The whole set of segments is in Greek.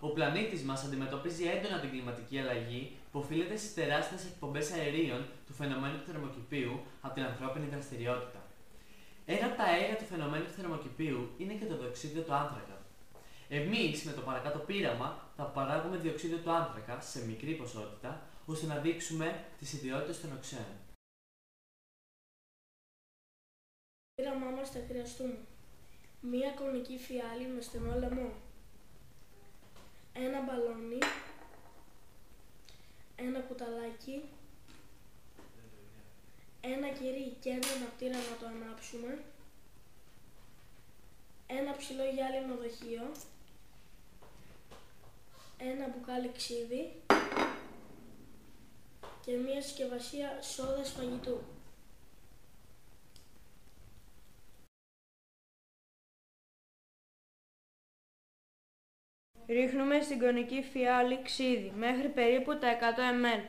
Ο πλανήτης μας αντιμετωπίζει έντονα την κλιματική αλλαγή που οφείλεται στις τεράστιες εκπομπές αερίων του φαινομένου του θερμοκηπίου από την ανθρώπινη δραστηριότητα. Ένα από τα αέρια του φαινομένου του θερμοκηπίου είναι και το διοξείδιο του άνθρακα. Εμείς με το παρακάτω πείραμα θα παράγουμε διοξείδιο του άνθρακα σε μικρή ποσότητα ώστε να δείξουμε τις ιδιότητες των οξέων. Στο πείραμά μας θα χρειαστούμε μία κονική φιάλη με στενό λαιμό, ένα μπαλόνι, ένα κουταλάκι, ένα κερί και ένα αναπτήρα να το ανάψουμε, ένα ψηλό γυάλινο δοχείο, ένα μπουκάλι ξύδι και μία συσκευασία σόδας φαγητού. Ρίχνουμε στην κονική φιάλη ξύδι μέχρι περίπου τα 100 ml.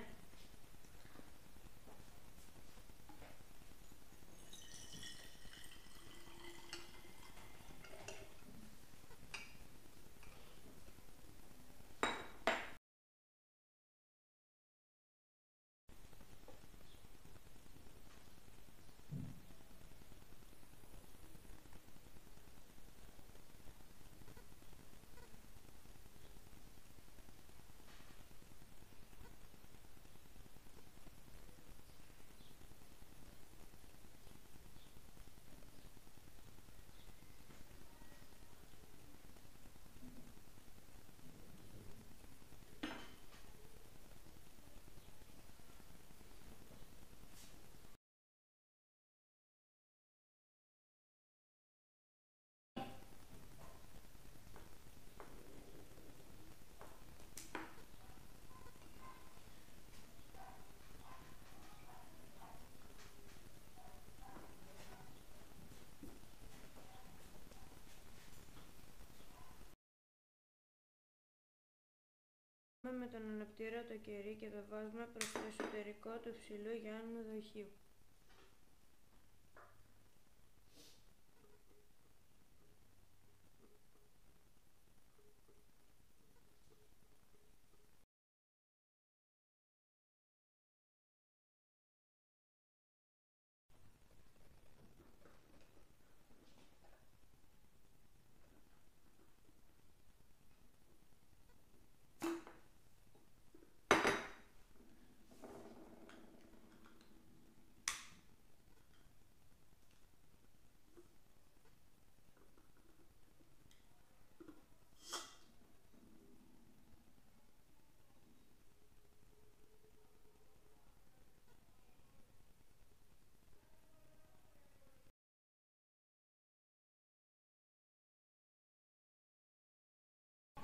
Με τον αναπτήρα το κερί και το βάζουμε προς το εσωτερικό του ψηλού γυάλινου δοχείου.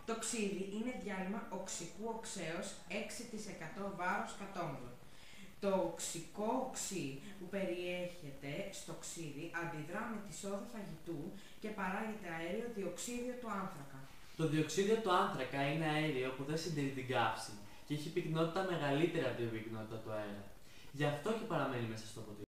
Το ξύδι είναι διάλειμμα οξικού οξέως 6% βάρος κατόμολο. Το οξικό οξύ που περιέχεται στο ξύδι αντιδρά με τη σόδα φαγητού και παράγεται αέριο διοξείδιο του άνθρακα. Το διοξείδιο του άνθρακα είναι αέριο που δεν συντηρεί την καύση και έχει πυκνότητα μεγαλύτερη από την πυκνότητα του αέρα. Γι' αυτό και παραμένει μέσα στο ποτήρι.